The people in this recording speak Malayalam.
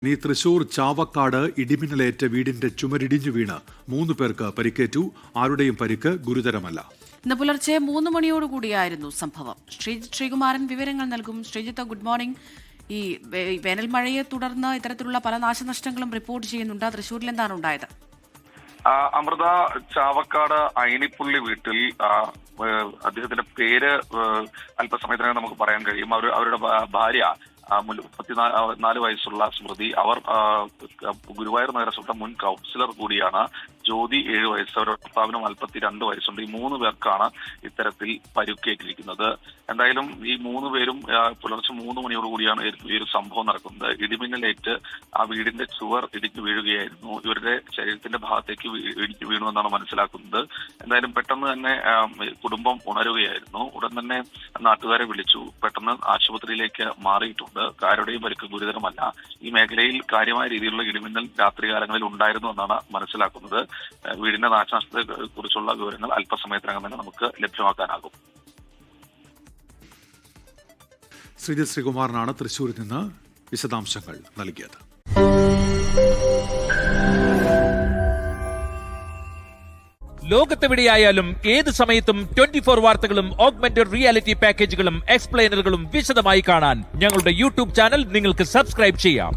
ഇനി തൃശൂർ ചാവക്കാട് ഇടിമിന്നലേറ്റ വീടിന്റെ ചുമരിടിഞ്ഞു വീണ് 3 പേർക്ക് പരിക്കേറ്റു. ആരുടെയും പരിക്ക് ഗുരുതരമല്ല. ഇന്ന് പുലർച്ചെ 3 മണിയോടുകൂടിയായിരുന്നു സംഭവം. ശ്രീകുമാരൻ വിവരങ്ങൾ നൽകും. Sreejith, good morning. ഈ വേനൽ മഴയെ തുടർന്ന് ഇത്തരത്തിലുള്ള പല നാശനഷ്ടങ്ങളും റിപ്പോർട്ട് ചെയ്യുന്നുണ്ട്. തൃശൂരിൽ എന്താണ് ഉണ്ടായത്? അമൃത, ചാവക്കാട് അയിനിപ്പുള്ളി വീട്ടിൽ അദ്ദേഹത്തിന്റെ പേര് അല്പസമയത്തിനകം നമുക്ക് പറയാൻ കഴിയും. അവരുടെ ഭാര്യ 34 വയസ്സുള്ള സ്മൃതി. അവർ ഗുരുവായൂർ നഗരസഭ മുൻ കൗൺസിലർ കൂടിയാണ്. ജ്യോതി 7 വയസ്സ്, അവരുടെ ഭർത്താവിന് 42 വയസ്സുണ്ട്. ഈ 3 പേർക്കാണ് ഇത്തരത്തിൽ പരുക്കേറ്റിരിക്കുന്നത്. എന്തായാലും ഈ 3 പേരും പുലർച്ചെ 3 മണിയോടുകൂടിയാണ് ഈ ഒരു സംഭവം നടക്കുന്നത്. ഇടിമിന്നലേറ്റ് ആ വീടിന്റെ ചുവർ ഇടിഞ്ഞു വീഴുകയായിരുന്നു. ഇവരുടെ ശരീരത്തിന്റെ ഭാഗത്തേക്ക് ഇടിഞ്ഞു വീണു എന്നാണ് മനസ്സിലാക്കുന്നത്. എന്തായാലും പെട്ടെന്ന് തന്നെ കുടുംബം ഉണരുകയായിരുന്നു. ഉടൻ തന്നെ നാട്ടുകാരെ വിളിച്ചു. പെട്ടെന്ന് ആശുപത്രിയിലേക്ക് മാറിയിട്ടുണ്ട്. ആരുടെയും പരിക്ക് ഗുരുതരമല്ല. ഈ മേഖലയിൽ കാര്യമായ രീതിയിലുള്ള ഇടിമിന്നൽ രാത്രികാലങ്ങളിൽ ഉണ്ടായിരുന്നു എന്നാണ് മനസ്സിലാക്കുന്നത്. വീടിന്റെ നാശനഷ്ടത്തെ കുറിച്ചുള്ള വിവരങ്ങൾ അല്പസമയത്തിനകം തന്നെ നമുക്ക് ലഭ്യമാക്കാനാകും. ശ്രീകുമാരനാണ് തൃശൂരിൽ നിന്ന് വിശദാംശങ്ങൾ നൽകിയത്. ലോകത്തെവിടെയായാലും ഏത് സമയത്തും 24 വാർത്തകളും ഓഗ്മെന്റഡ് റിയാലിറ്റി പാക്കേജുകളും എക്സ്പ്ലെയിനറുകളും വിശദമായി കാണാൻ ഞങ്ങളുടെ യൂട്യൂബ് ചാനൽ നിങ്ങൾക്ക് സബ്സ്ക്രൈബ് ചെയ്യാം.